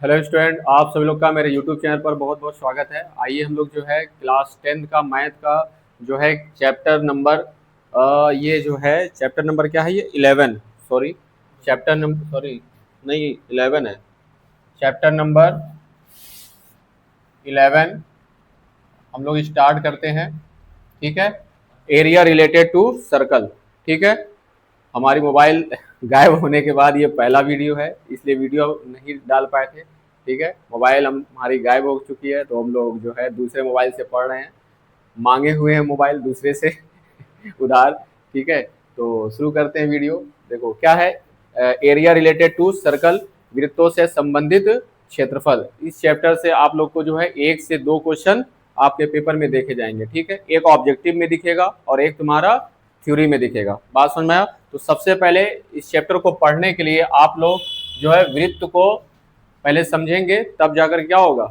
Hello student, आप सभी लोग का मेरे यूट्यूब चैनल पर बहुत बहुत स्वागत है। आइए हम लोग जो है क्लास 10 का मैथ का जो है चैप्टर नंबर ये जो है चैप्टर नंबर क्या है, ये 11 सॉरी चैप्टर नंबर सॉरी नहीं 11 है। चैप्टर नंबर 11 हम लोग स्टार्ट करते हैं। ठीक है, एरिया रिलेटेड टू सर्कल। ठीक है, हमारी मोबाइल गायब होने के बाद ये पहला वीडियो है, इसलिए वीडियो नहीं डाल पाए थे। ठीक है, मोबाइल हमारी गायब हो चुकी है, तो हम लोग जो है दूसरे मोबाइल से पढ़ रहे हैं, मांगे हुए हैं मोबाइल दूसरे से उधार। ठीक है, तो शुरू करते हैं वीडियो। देखो क्या है, एरिया रिलेटेड टू सर्कल, वृत्तों से संबंधित क्षेत्रफल। इस चैप्टर से आप लोग को जो है 1 से 2 क्वेश्चन आपके पेपर में देखे जाएंगे। ठीक है, एक ऑब्जेक्टिव में दिखेगा और एक तुम्हारा थ्योरी में दिखेगा। बात समझ में आया? तो सबसे पहले इस चैप्टर को पढ़ने के लिए आप लोग जो है वृत्त को पहले समझेंगे, तब जाकर क्या होगा,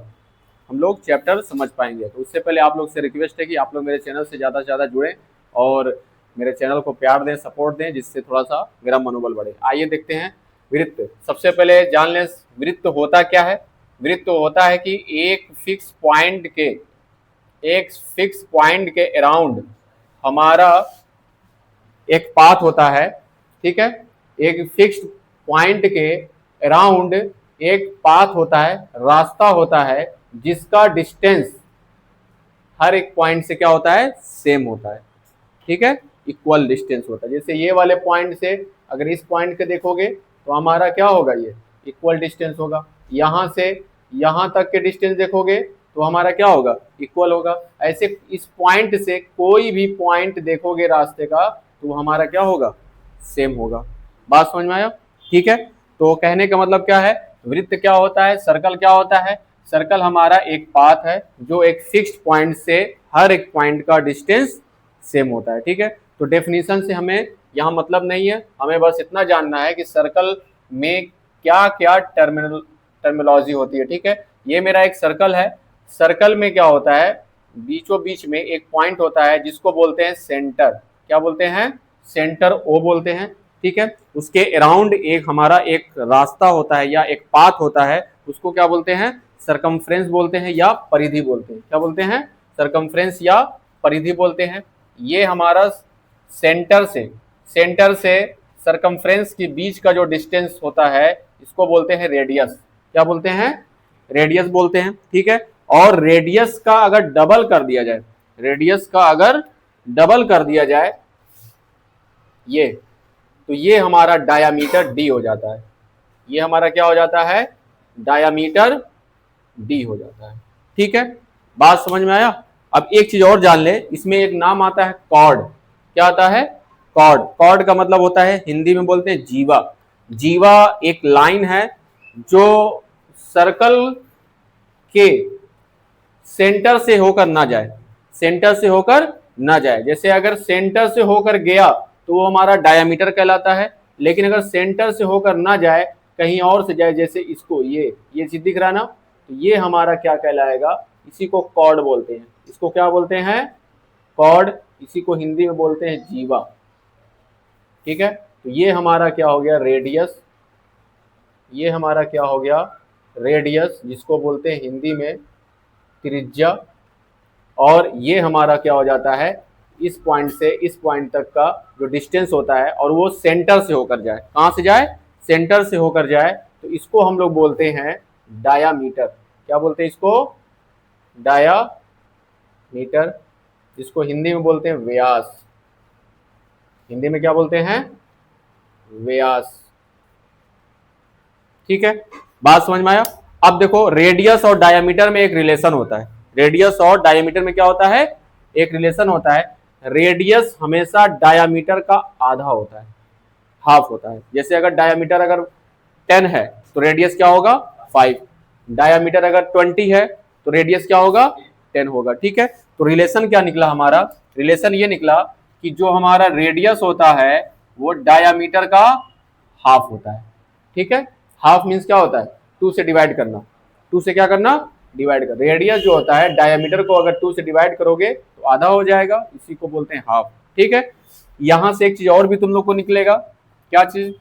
हम लोग चैप्टर समझ पाएंगे। तो उससे पहले आप लोग से रिक्वेस्ट है कि आप लोग मेरे चैनल से ज़्यादा से ज़्यादा जुड़ें और मेरे चैनल को प्यार दें, सपोर्ट दें, जिससे थोड़ा सा मेरा मनोबल बढ़े। आइए देखते हैं वृत्त। सबसे पहले जान लें वृत्त होता क्या है। वृत्त होता है कि एक फिक्स पॉइंट के अराउंड हमारा एक पाथ होता है। ठीक है, एक फिक्स्ड पॉइंट के अराउंड एक पाथ होता है, रास्ता होता है, जिसका डिस्टेंस हर एक पॉइंट से क्या होता है, सेम होता है। ठीक है, इक्वल डिस्टेंस होता है। जैसे ये वाले पॉइंट से अगर इस पॉइंट के देखोगे तो हमारा क्या होगा, ये इक्वल डिस्टेंस होगा। यहाँ से यहाँ तक के डिस्टेंस देखोगे तो हमारा क्या होगा, इक्वल होगा। ऐसे इस पॉइंट से कोई भी पॉइंट देखोगे रास्ते का तो हमारा क्या होगा, सेम होगा। बात समझ में आया? ठीक है, तो कहने का मतलब क्या है, वृत्त क्या होता है, सर्कल क्या होता है। सर्कल हमारा एक पाथ है जो एक फिक्स्ड पॉइंट से हर एक पॉइंट का डिस्टेंस सेम होता है। ठीक है, तो डेफिनेशन से हमें यहाँ मतलब नहीं है, हमें बस इतना जानना है कि सर्कल में क्या क्या टर्मिनोलॉजी होती है। ठीक है, ये मेरा एक सर्कल है। सर्कल में क्या होता है, बीचों बीच में एक पॉइंट होता है जिसको बोलते हैं सेंटर। क्या बोलते हैं, सेंटर ओ बोलते हैं। ठीक है, उसके अराउंड एक हमारा एक रास्ता होता है या एक पाथ होता है, उसको क्या बोलते हैं, सरकमफ्रेंस बोलते हैं या परिधि बोलते हैं। क्या बोलते हैं, सरकमफ्रेंस या परिधि बोलते हैं। ये हमारा सेंटर से सरकमफ्रेंस के बीच का जो डिस्टेंस होता है इसको बोलते हैं रेडियस। क्या बोलते हैं, रेडियस बोलते हैं। ठीक है, और रेडियस का अगर डबल कर दिया जाए, रेडियस का अगर डबल कर दिया जाए ये, तो ये हमारा डायामीटर डी हो जाता है। ये हमारा क्या हो जाता है, डायामीटर डी हो जाता है। ठीक है, बात समझ में आया? अब एक चीज और जान ले, इसमें एक नाम आता है कॉर्ड। क्या आता है, कॉर्ड। कॉर्ड का मतलब होता है, हिंदी में बोलते हैं जीवा। जीवा एक लाइन है जो सर्कल के सेंटर से होकर ना जाए, सेंटर से होकर ना जाए। जैसे अगर सेंटर से होकर गया तो वो हमारा डायामीटर कहलाता है, लेकिन अगर सेंटर से होकर ना जाए, कहीं और से जाए, जैसे इसको ये चीज दिख रहा ना, तो ये हमारा क्या कहलाएगा, इसी को कॉर्ड बोलते हैं। इसको क्या बोलते हैं, कॉर्ड। इसी को हिंदी में बोलते हैं जीवा। ठीक है, तो ये हमारा क्या हो गया, रेडियस। ये हमारा क्या हो गया, रेडियस, जिसको बोलते हैं हिंदी में त्रिज्या। और ये हमारा क्या हो जाता है, इस पॉइंट से इस पॉइंट तक का जो डिस्टेंस होता है, और वो सेंटर से होकर जाए। कहाँ से जाए, सेंटर से होकर जाए, तो इसको हम लोग बोलते हैं डायामीटर। क्या बोलते हैं इसको, डायामीटर, जिसको हिंदी में बोलते हैं व्यास। हिंदी में क्या बोलते हैं, व्यास। ठीक है, बात समझ में आया? अब देखो, रेडियस और डायमीटर में एक रिलेशन होता है। रेडियस और डायमीटर में क्या होता है, एक रिलेशन होता है। रेडियस हमेशा डायमीटर का आधा होता है, हाफ होता है। जैसे अगर डायमीटर अगर 10 है तो रेडियस क्या होगा, 5। डायमीटर अगर 20 है तो रेडियस क्या होगा, 10 होगा। ठीक है, तो रिलेशन क्या निकला हमारा, रिलेशन ये निकला कि जो हमारा रेडियस होता है वो डायमीटर का हाफ होता है। ठीक है, हाफ मीन्स क्या होता है, 2 से डिवाइड करना। 2 से क्या करना, डिवाइड कर। रेडियस जो होता है डायमीटर को अगर 2 से डिवाइड करोगे तो आधा हो जाएगा, इसी को बोलते हैं हाफ। ठीक है, यहां से एक चीज और भी तुम लोग को निकलेगा। क्या चीज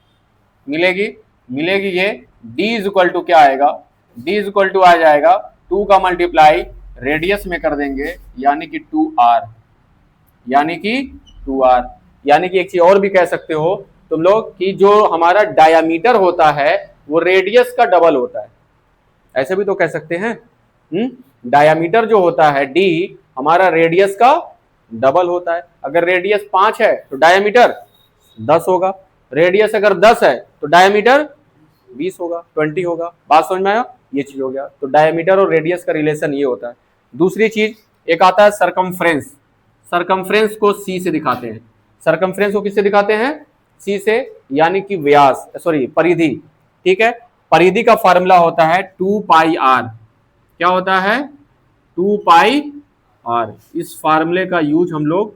मिलेगी, मिलेगी ये d इज इक्वल टू क्या आएगा, डी इज इक्वल टू आ जाएगा 2 का मल्टीप्लाई रेडियस में कर देंगे यानी कि 2r, यानी कि 2r। यानी कि एक चीज और भी कह सकते हो तुम लोग कि जो हमारा डायामीटर होता है वो रेडियस का डबल होता है, ऐसे भी तो कह सकते हैं। डायामीटर जो होता है डी हमारा रेडियस का डबल होता है। अगर रेडियस 5 है तो डायामीटर 10 होगा, रेडियस अगर 10 है तो डायामीटर 20 होगा, 20 होगा। बात समझ में आया? ये चीज हो गया। तो डायमीटर और रेडियस का रिलेशन ये होता है। दूसरी चीज एक आता है सरकमफ्रेंस। सरकमफ्रेंस को सी से दिखाते हैं। सरकमफ्रेंस को किससे दिखाते हैं? सी से, यानी कि व्यास, सॉरी परिधि। ठीक है, परिधि का फार्मूला होता है 2 पाई आर। क्या होता है? 2 पाई आर। इस फार्मूले का यूज हम लोग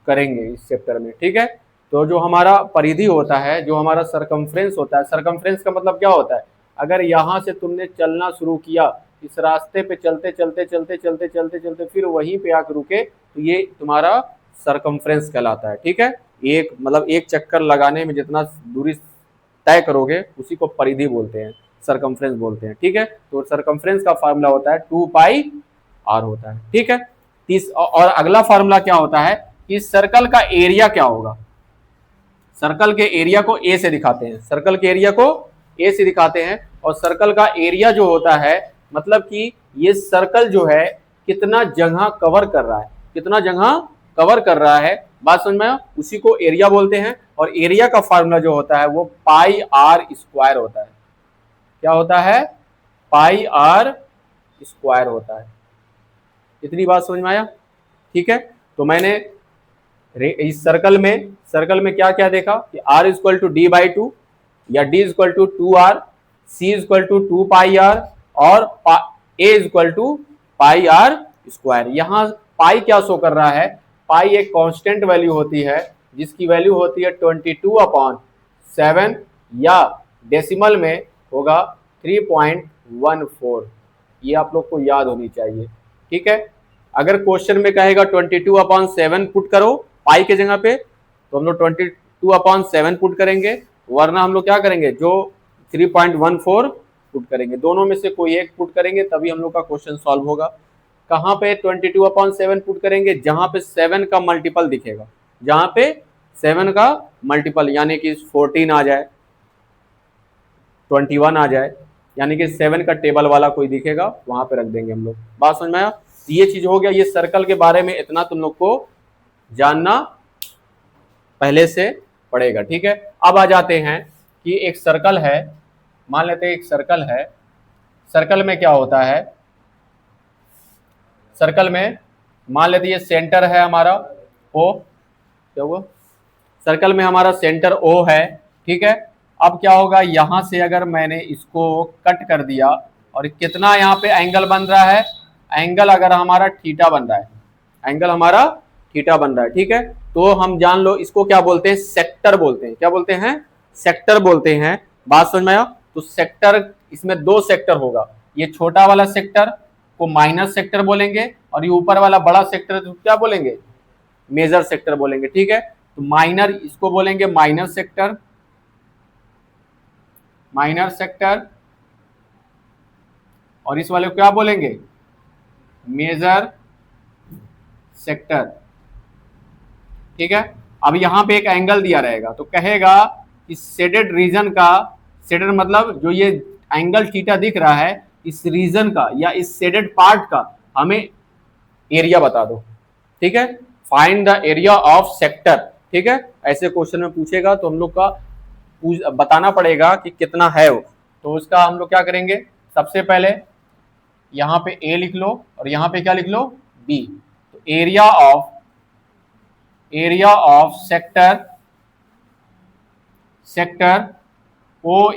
करेंगे इस चैप्टर में। ठीक है, तो जो हमारा परिधि होता है, जो हमारा सरकमफ्रेंस होता है, सरकमफ्रेंस का मतलब क्या होता है? अगर यहां से तुमने चलना शुरू किया, इस रास्ते पे चलते चलते चलते चलते चलते चलते फिर वहीं पे आकर रुके, तो ये तुम्हारा सरकमफ्रेंस कहलाता है। ठीक है, एक मतलब एक चक्कर लगाने में जितना दूरी तय करोगे उसी को परिधि बोलते हैं, सरकमफ्रेंस बोलते हैं। ठीक है, तो सरकमफ्रेंस का फार्मूला होता है 2 पाई आर होता है। ठीक है, और अगला फार्मूला क्या होता है कि सर्कल का एरिया क्या होगा? सर्कल के एरिया को ए से दिखाते हैं। सर्कल के एरिया को ए से दिखाते हैं, और सर्कल का एरिया जो होता है मतलब कि ये सर्कल जो है कितना जगह कवर कर रहा है, कितना जगह कवर कर रहा है। बात समझ में आया? उसी को एरिया बोलते हैं। और एरिया का फार्मूला जो होता है वो पाई आर स्क्वायर होता है। क्या होता है? पाई आर स्क्वायर होता है। इतनी बात समझ में आया? ठीक है, तो मैंने इस सर्कल में क्या क्या देखा कि r equal to D by 2 या d equal to 2r, c equal to 2 pi r और a equal to pi r square. यहाँ पाई क्या शो कर रहा है? पाई एक कांस्टेंट वैल्यू होती है जिसकी वैल्यू होती है 22/7 या डेसिमल में होगा 3.14। ये आप लोग को याद होनी चाहिए। ठीक है, अगर क्वेश्चन में कहेगा 22/7 पुट करो पाई के जगह पे, तो हम लोग 22/7 पुट करेंगे, वरना हम लोग क्या करेंगे? जो 3.14 पुट करेंगे, दोनों में से कोई एक पुट करेंगे तभी हम लोग का क्वेश्चन सॉल्व होगा। कहाँ पे 22/7 पुट करेंगे? जहां पे 7 का मल्टीपल दिखेगा, जहां पे 7 का मल्टीपल यानी कि 14 आ जाए, 21 आ जाए, यानी कि 7 का टेबल वाला कोई दिखेगा वहां पे रख देंगे हम लोग। बात समझ में आया? ये चीज हो गया। ये सर्कल के बारे में इतना तुम लोग को जानना पहले से पड़ेगा। ठीक है, अब आ जाते हैं कि एक सर्कल है, मान लेते हैं एक सर्कल है। सर्कल में क्या होता है? सर्कल में मान लेते हैं ये सेंटर है हमारा ओ। क्या हुआ? सर्कल में हमारा सेंटर ओ है। ठीक है, अब क्या होगा? यहां से अगर मैंने इसको कट कर दिया, और कितना यहाँ पे एंगल बन रहा है? एंगल अगर हमारा थीटा बन रहा है, एंगल हमारा थीटा बन रहा है। ठीक है, तो हम जान लो इसको क्या बोलते हैं? सेक्टर बोलते हैं। क्या बोलते हैं? सेक्टर बोलते हैं। बात समझ में आया? तो सेक्टर, इसमें 2 सेक्टर होगा। ये छोटा वाला सेक्टर को माइनर सेक्टर बोलेंगे, और ये ऊपर वाला बड़ा सेक्टर तो क्या बोलेंगे? मेजर सेक्टर बोलेंगे। ठीक है, तो माइनर इसको बोलेंगे माइनर सेक्टर, माइनर सेक्टर, और इस वाले को क्या बोलेंगे? Major sector. ठीक है, अब यहां पे एक एंगल दिया रहेगा तो कहेगा कि शेडेड रीजन का, शेडेड मतलब जो ये एंगल थीटा दिख रहा है, इस रीजन का या इस शेडेड पार्ट का हमें एरिया बता दो। ठीक है, find the area of sector. ठीक है, ऐसे क्वेश्चन में पूछेगा तो हम लोग का बताना पड़ेगा कि कितना है वो। तो उसका हम लोग क्या करेंगे? सबसे पहले यहाँ पे ए लिख लो और यहाँ पे क्या लिख लो? बी। तो area of sector O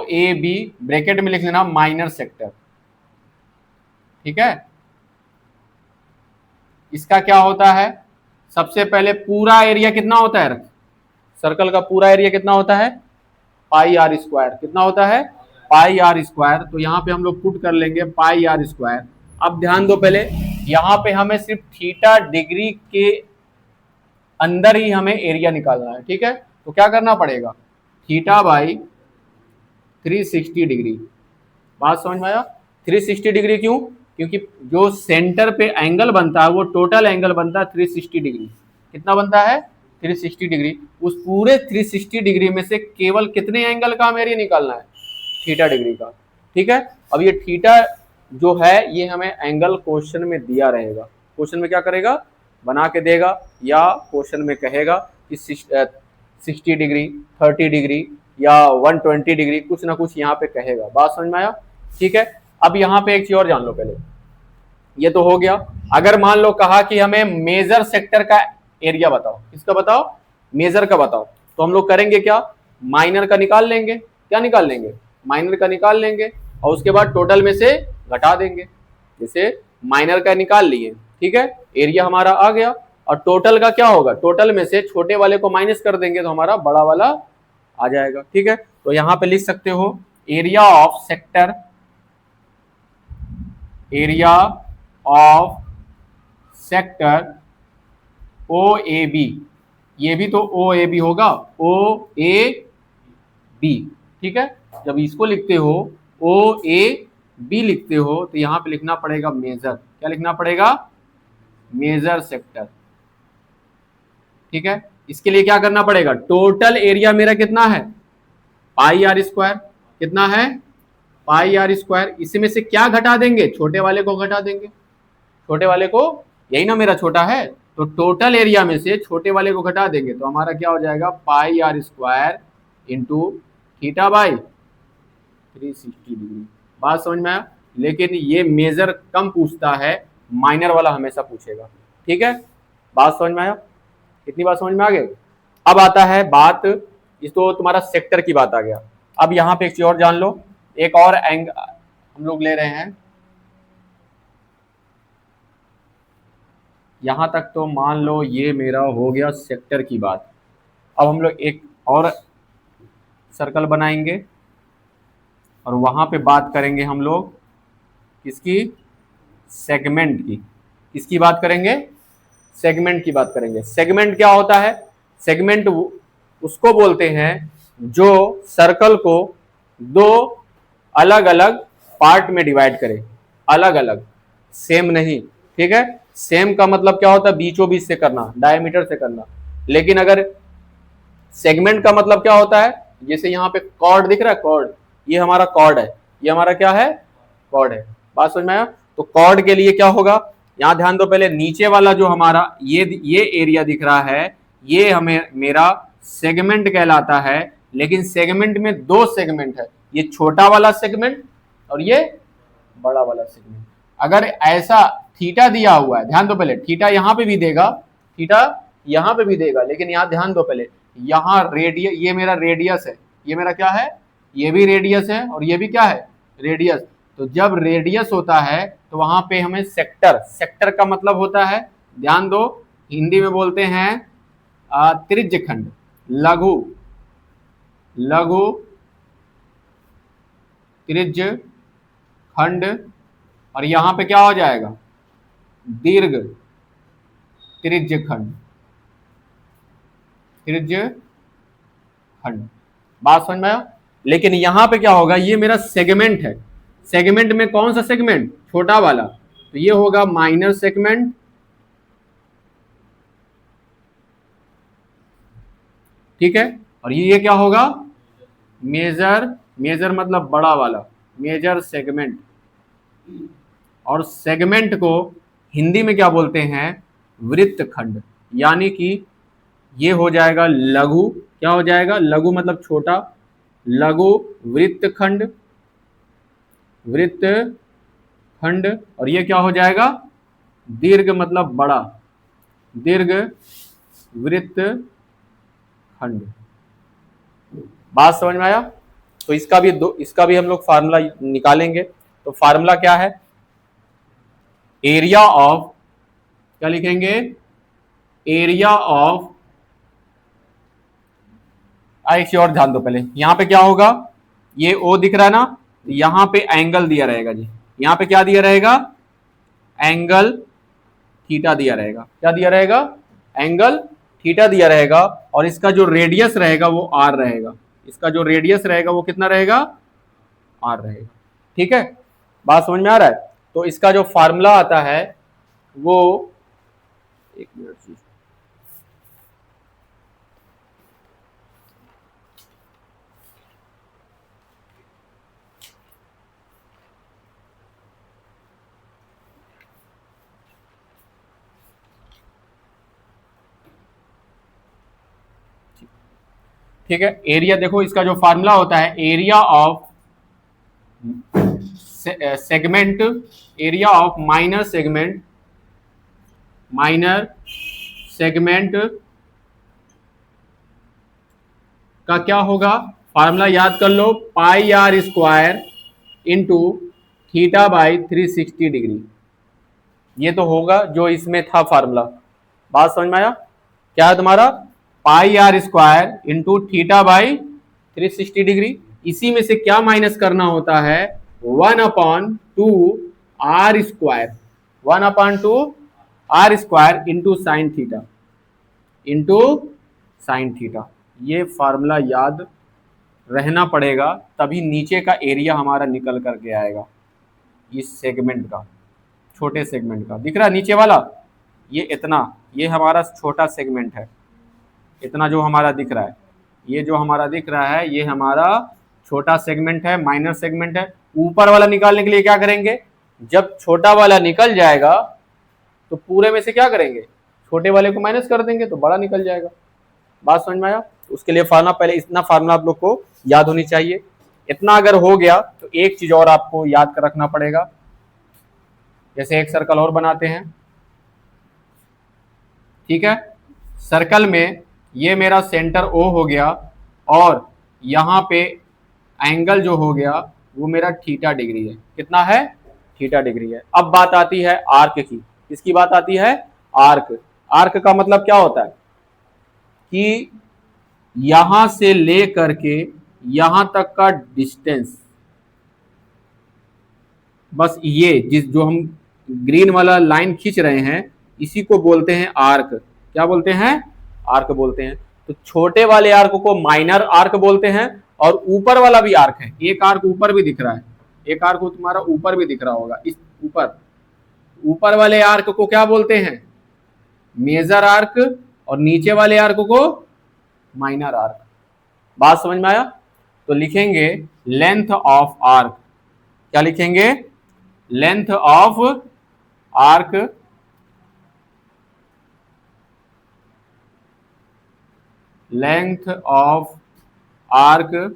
A B bracket में लिख लेना माइनर सेक्टर। ठीक है, इसका क्या होता है? सबसे पहले पूरा एरिया कितना होता है? सर्कल का पूरा एरिया कितना होता है? पाई आर स्क्वायर। कितना होता है? पाई आर स्क्वायर। तो यहाँ पे हम लोग पुट कर लेंगे पाई आर स्क्वायर। अब ध्यान दो, पहले यहाँ पे हमें सिर्फ थीटा डिग्री के अंदर ही हमें एरिया निकालना है। ठीक है, तो क्या करना पड़ेगा? Theta by 360 degree. बात समझ में आया? 360 डिग्री क्यों? क्योंकि जो सेंटर पे एंगल बनता है वो टोटल एंगल बनता है 360 डिग्री। कितना बनता है? 360 डिग्री। उस पूरे 360 डिग्री में से केवल कितने एंगल का हमें निकालना है? थीटा डिग्री का। ठीक है, अब ये थीटा जो है ये हमें एंगल क्वेश्चन में दिया रहेगा। क्वेश्चन में क्या करेगा? बना के देगा, या क्वेश्चन में कहेगा कि 60 डिग्री, 30 डिग्री या 120 डिग्री, कुछ ना कुछ यहाँ पे कहेगा। बात समझ में आया? ठीक है, अब यहाँ पे एक चीज और जान लो पहले। ये तो हो गया। अगर मान लो कहा कि हमें मेजर सेक्टर का एरिया बताओ, किसका बताओ? मेजर का बताओ, तो हम लोग करेंगे क्या? माइनर का निकाल लेंगे। क्या निकाल लेंगे? माइनर का निकाल लेंगे, और उसके बाद टोटल में से घटा देंगे। जैसे माइनर का निकाल लिए, ठीक है, एरिया हमारा आ गया, और टोटल का क्या होगा? टोटल में से छोटे वाले को माइनस कर देंगे तो हमारा बड़ा वाला आ जाएगा। ठीक है, तो यहां पे लिख सकते हो area of sector, area of sector O A B, ये भी तो ओ ए बी होगा, ओ ए बी। ठीक है, जब इसको लिखते हो ओ ए बी लिखते हो तो यहां पे लिखना पड़ेगा मेजर। क्या लिखना पड़ेगा? Major sector. ठीक है, इसके लिए क्या करना पड़ेगा? टोटल एरिया मेरा कितना है? पाई आर स्क्वायर। कितना है? पाई आर स्क्वायर। इसमें से क्या घटा देंगे? छोटे वाले को घटा देंगे। छोटे वाले को, यही ना मेरा छोटा है, तो टोटल एरिया में से छोटे वाले को घटा देंगे तो हमारा क्या हो जाएगा? Pi r square into theta by 360 degree. बात समझ में आया? लेकिन ये मेजर कम पूछता है, माइनर वाला हमेशा पूछेगा। ठीक है, बात समझ में आया? इतनी बात समझ में आ गई? अब आता है बात, इस तो तुम्हारा सेक्टर की बात आ गया। अब यहाँ पे एक चीज और जान लो, एक और एंगल हम लोग ले रहे हैं। यहां तक तो मान लो ये मेरा हो गया सेक्टर की बात। अब हम लोग एक और सर्कल बनाएंगे और वहां पे बात करेंगे हम लोग किसकी? सेगमेंट की। किसकी बात करेंगे? सेगमेंट की बात करेंगे। सेगमेंट क्या होता है? सेगमेंट उसको बोलते हैं जो सर्कल को दो अलग अलग पार्ट में डिवाइड करे। अलग अलग, सेम नहीं। ठीक है, सेम का मतलब क्या होता है? बीचों बीच से करना, डायमीटर से करना। लेकिन अगर सेगमेंट का मतलब क्या होता है? जैसे यहाँ पे कॉर्ड दिख रहा है, कॉर्ड, ये हमारा कॉर्ड है, ये हमारा क्या है? कॉर्ड है। बात समझ में आया? तो कॉर्ड के लिए क्या होगा? यहां ध्यान दो पहले, नीचे वाला जो हमारा ये एरिया दिख रहा है, ये हमें मेरा सेगमेंट कहलाता है। लेकिन सेगमेंट में दो सेगमेंट है, ये छोटा वाला सेगमेंट और ये बड़ा वाला सेगमेंट। अगर ऐसा थीटा दिया हुआ है, ध्यान दो पहले, थीटा यहां पे भी देगा, थीटा यहां पे भी देगा, लेकिन यहां ध्यान दो पहले, यहाँ रेडियस, ये मेरा रेडियस है, ये मेरा क्या है? ये भी रेडियस है, और ये भी क्या है? रेडियस। तो जब रेडियस होता है तो वहां पे हमें सेक्टर, सेक्टर का मतलब होता है, ध्यान दो, हिंदी में बोलते हैं त्रिज्यखंड, लघु, लघु त्रिज्य खंड, और यहां पे क्या हो जाएगा? दीर्घ त्रिज्य खंड, त्रिज्य खंड। बात समझ में आया? लेकिन यहां पे क्या होगा? ये मेरा सेगमेंट है। सेगमेंट में कौन सा सेगमेंट? छोटा वाला, तो ये होगा माइनर सेगमेंट, ठीक है, और ये क्या होगा? मेजर, मेजर मतलब बड़ा वाला, मेजर सेगमेंट। और सेगमेंट को हिंदी में क्या बोलते हैं? वृत्तखंड। यानी कि ये हो जाएगा लघु, क्या हो जाएगा? लघु मतलब छोटा, लघु वृत्तखंड, वृत्तखंड, और ये क्या हो जाएगा? दीर्घ मतलब बड़ा, दीर्घ वृत्तखंड। बात समझ में आया? तो इसका भी हम लोग फार्मूला निकालेंगे। तो फार्मूला क्या है? एरिया ऑफ, क्या लिखेंगे? एरिया ऑफ, एक चीज और ध्यान दो पहले, यहां पे क्या होगा? ये ओ दिख रहा है ना, यहां पे एंगल दिया रहेगा जी। यहां पे क्या दिया रहेगा? एंगल थीटा दिया रहेगा। क्या दिया रहेगा? एंगल थीटा दिया रहेगा। और इसका जो रेडियस रहेगा वो आर रहेगा। इसका जो रेडियस रहेगा वो कितना रहेगा? आर रहेगा। ठीक है, बात समझ में आ रहा है। तो इसका जो फार्मूला आता है वो, एक मिनट जी, ठीक है। एरिया देखो, इसका जो फार्मूला होता है, area of segment, area of minor segment का क्या होगा, फार्मूला याद कर लो, pi r square into theta by 360 degree. ये तो होगा जो इसमें था फार्मूला। बात समझ में आया? क्या है तुम्हारा, pi r square into theta by 360 degree. इसी में से क्या माइनस करना होता है, 1/2 r square, 1/2 r square into sine theta, into sine theta. ये फार्मूला याद रहना पड़ेगा, तभी नीचे का एरिया हमारा निकल करके आएगा। इस सेगमेंट का, छोटे सेगमेंट का दिख रहा है नीचे वाला, ये इतना, ये हमारा छोटा सेगमेंट है, इतना जो हमारा दिख रहा है, ये जो हमारा दिख रहा है ये हमारा छोटा सेगमेंट है, माइनर सेगमेंट है। ऊपर वाला निकालने के लिए क्या करेंगे, जब छोटा वाला निकल जाएगा तो पूरे में से क्या करेंगे, छोटे वाले को माइनस कर देंगे तो बड़ा निकल जाएगा। बात समझ में आया? उसके लिए फार्मूला, पहले इतना फार्मूला आप लोग को याद होनी चाहिए। इतना अगर हो गया तो एक चीज और आपको याद कर रखना पड़ेगा। जैसे एक सर्कल और बनाते हैं, ठीक है। सर्कल में ये मेरा सेंटर ओ हो गया और यहाँ पे एंगल जो हो गया वो मेरा थीटा डिग्री है। कितना है, थीटा डिग्री है। अब बात आती है आर्क की। किसकी बात आती है, आर्क। आर्क का मतलब क्या होता है कि यहां से ले करके यहां तक का डिस्टेंस, बस ये जो हम ग्रीन वाला लाइन खींच रहे हैं इसी को बोलते हैं आर्क। क्या बोलते हैं, आर्क बोलते हैं। तो छोटे वाले आर्क को माइनर आर्क बोलते हैं और ऊपर वाला भी आर्क है। एक आर्क ऊपर भी दिख रहा है, एक आर्क तुम्हारा ऊपर भी दिख रहा होगा, इस ऊपर वाले आर्क को क्या बोलते हैं, मेजर आर्क, और नीचे वाले आर्क को माइनर आर्क। बात समझ में आया? तो लिखेंगे लेंथ ऑफ आर्क। क्या लिखेंगे, length of arc, length of arc,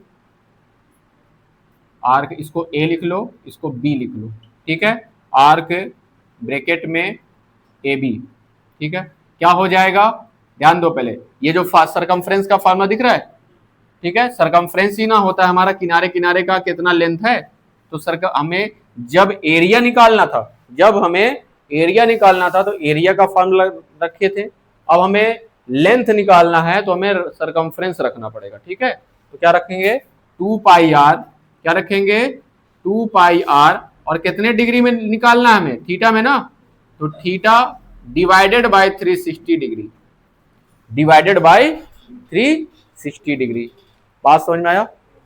arc इसको ए लिख लो, इसको बी लिख लो, ठीक है। आर्क ब्रैकेट में ए बी, ठीक है। क्या हो जाएगा, ध्यान दो पहले, ये जो सरकमफ्रेंस का फार्मूला दिख रहा है, ठीक है, सरकमफ्रेंस ही ना होता है हमारा किनारे किनारे का कितना लेंथ है। तो हमें जब एरिया निकालना था, जब हमें एरिया निकालना था तो एरिया का फार्मूला रखे थे। अब हमें लेंथ निकालना है तो हमें सरकमफ्रेंस रखना पड़ेगा, ठीक है। तो क्या रखेंगे, 2 पाई आर, क्या रखेंगे, 2 पाई आर, और कितने डिग्री में निकालना है हमें, थीटा में ना, तो theta divided by 360 degree, divided by 360 degree. बात समझ में आया?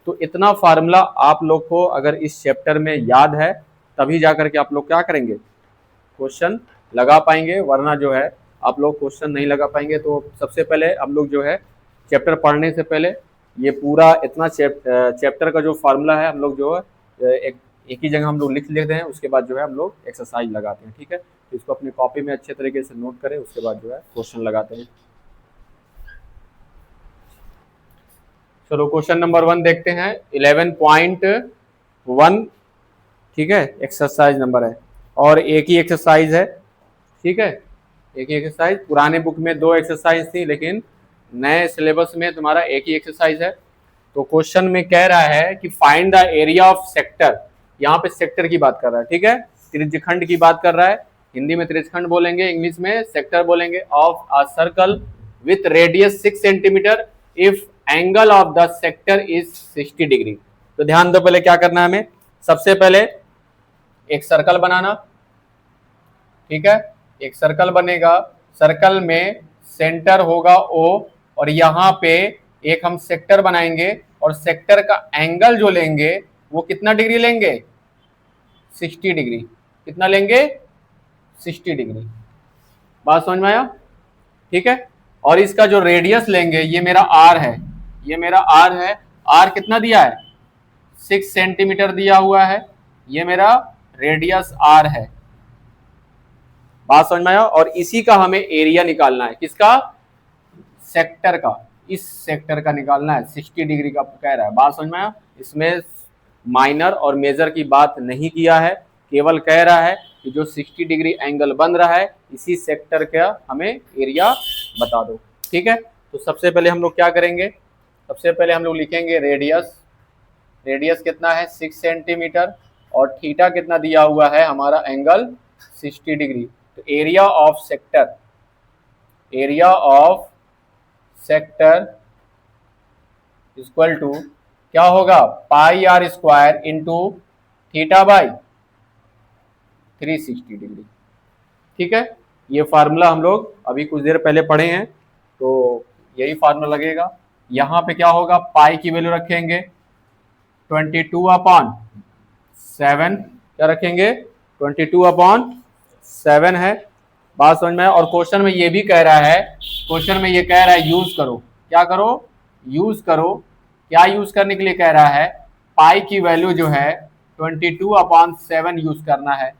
तो इतना फार्मूला आप लोग को अगर इस चैप्टर में याद है तभी जाकर के आप लोग क्या करेंगे, क्वेश्चन लगा पाएंगे, वरना जो है आप लोग क्वेश्चन नहीं लगा पाएंगे। तो सबसे पहले हम लोग जो है चैप्टर पढ़ने से पहले ये पूरा इतना चैप्टर का जो फार्मूला है हम लोग जो है एक ही जगह हम लोग लिख लेते हैं, उसके बाद जो है हम लोग एक्सरसाइज लगाते हैं, ठीक है। तो इसको अपनी कॉपी में अच्छे तरीके से नोट करें, उसके बाद जो है क्वेश्चन लगाते हैं। चलो क्वेश्चन नंबर 1 देखते हैं, 11.1, ठीक है, एक्सरसाइज नंबर है और एक ही एक्सरसाइज है, ठीक है, एक ही एक्सरसाइज। पुराने बुक में 2 एक्सरसाइज थी लेकिन नए सिलेबस में तुम्हारा एक ही एक्सरसाइज है। तो क्वेश्चन में कह रहा है कि find the area of sector, यहाँ पे सेक्टर की बात कर रहा है, ठीक है, त्रिज्यखंड की बात कर रहा है। हिंदी में त्रिज्यखंड बोलेंगे, इंग्लिश में सेक्टर बोलेंगे। Of a circle with radius 6 centimetre if angle of the sector is 60 degree. तो ध्यान दो, पहले क्या करना है हमें, सबसे पहले एक सर्कल बनाना, ठीक है, एक सर्कल बनेगा, सर्कल में सेंटर होगा ओ, और यहाँ पे एक हम सेक्टर बनाएंगे और सेक्टर का एंगल जो लेंगे वो कितना डिग्री लेंगे, 60 डिग्री। कितना लेंगे, 60 डिग्री। बात समझ में आया, ठीक है। और इसका जो रेडियस लेंगे, ये मेरा आर है, ये मेरा आर है। आर कितना दिया है, 6 सेंटीमीटर दिया हुआ है। ये मेरा रेडियस आर है। बात समझ में आया। और इसी का हमें एरिया निकालना है, किसका, सेक्टर का। इस सेक्टर का निकालना है, 60 डिग्री का कह रहा है। बात समझ में आया। इसमें माइनर और मेजर की बात नहीं किया है, केवल कह रहा है कि जो 60 डिग्री एंगल बन रहा है इसी सेक्टर का हमें एरिया बता दो, ठीक है। तो सबसे पहले हम लोग क्या करेंगे, सबसे पहले हम लोग लिखेंगे रेडियस। रेडियस कितना है, 6 सेंटीमीटर, और थीटा कितना दिया हुआ है हमारा एंगल 60 डिग्री। तो area of sector, area of sector equal to क्या होगा, pi r square into theta by 360 degree, ठीक है। ये फार्मूला हम लोग अभी कुछ देर पहले पढ़े हैं, तो यही फार्मूला लगेगा। यहाँ पे क्या होगा, पाई की वैल्यू रखेंगे 22/7, क्या रखेंगे, 22/7 है। बात समझ में। और क्वेश्चन में ये भी कह रहा है, क्वेश्चन में ये कह रहा है यूज करो, क्या करो, यूज करो। क्या यूज करने के लिए कह रहा है, पाई की वैल्यू जो है 22/7 यूज करना है।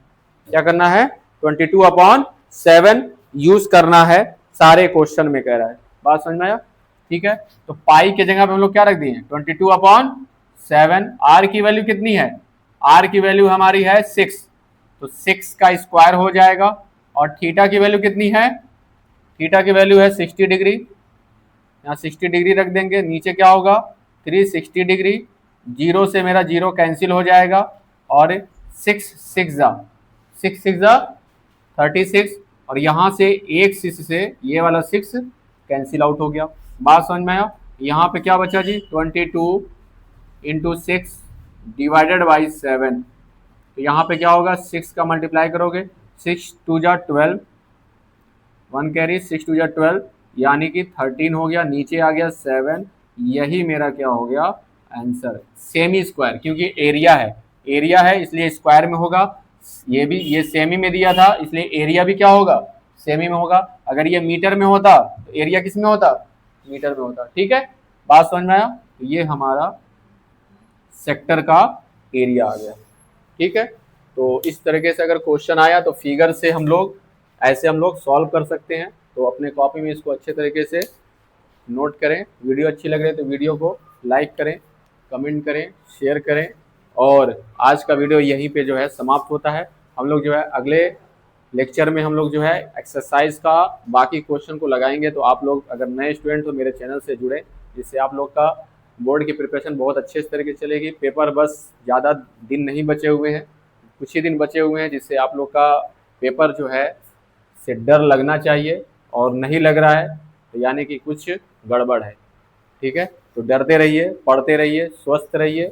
क्या करना है, 22/7 यूज करना है, सारे क्वेश्चन में कह रहा है। बात समझ में आया, ठीक है। तो पाई के जगह पे हम लोग क्या रख दिए, 22/7। आर की वैल्यू कितनी है, आर की वैल्यू हमारी है 6, तो 6 का स्क्वायर हो जाएगा। और थीटा की वैल्यू कितनी है, थीटा की वैल्यू है 60 डिग्री, यहाँ 60 डिग्री रख देंगे। नीचे क्या होगा, 360 डिग्री। जीरो से मेरा जीरो कैंसिल हो जाएगा, और 6 6 36, और यहाँ से एक 6 से ये वाला 6 कैंसिल आउट हो गया। बात समझ में आया। यहाँ पे क्या बचा जी, 22 इंटू 6 डिवाइडेड बाई 7। तो यहाँ पे क्या होगा, 6 का मल्टीप्लाई करोगे, 6 2 जा 12, 1 कैरी, 6 2 जा 12, यानी कि 13 हो गया। नीचे आ गया 7, यही मेरा क्या हो गया आंसर। सेमी स्क्वायर, क्योंकि एरिया है, एरिया है इसलिए स्क्वायर में होगा। ये भी, ये सेमी में दिया था इसलिए एरिया भी क्या होगा, सेमी में होगा। अगर ये मीटर में होता तो एरिया किस में होता, मीटर में होता, ठीक है। बात समझ में आया। तो ये हमारा सेक्टर का एरिया आ गया, ठीक है। तो इस तरीके से अगर क्वेश्चन आया तो फिगर से हम लोग ऐसे हम लोग सॉल्व कर सकते हैं। तो अपने कॉपी में इसको अच्छे तरीके से नोट करें। वीडियो अच्छी लग रही है तो वीडियो को लाइक करें, कमेंट करें, शेयर करें। और आज का वीडियो यहीं पे जो है समाप्त होता है। हम लोग जो है अगले लेक्चर में हम लोग जो है एक्सरसाइज का बाकी क्वेश्चन को लगाएंगे। तो आप लोग अगर नए स्टूडेंट हो मेरे चैनल से जुड़े, जिससे आप लोग का बोर्ड की प्रिपरेशन बहुत अच्छे तरीके से चलेगी। पेपर बस ज़्यादा दिन नहीं बचे हुए हैं, कुछ ही दिन बचे हुए हैं, जिससे आप लोग का पेपर जो है से डर लगना चाहिए, और नहीं लग रहा है तो यानी कि कुछ गड़बड़ है, ठीक है। तो डरते रहिए, पढ़ते रहिए, स्वस्थ रहिए,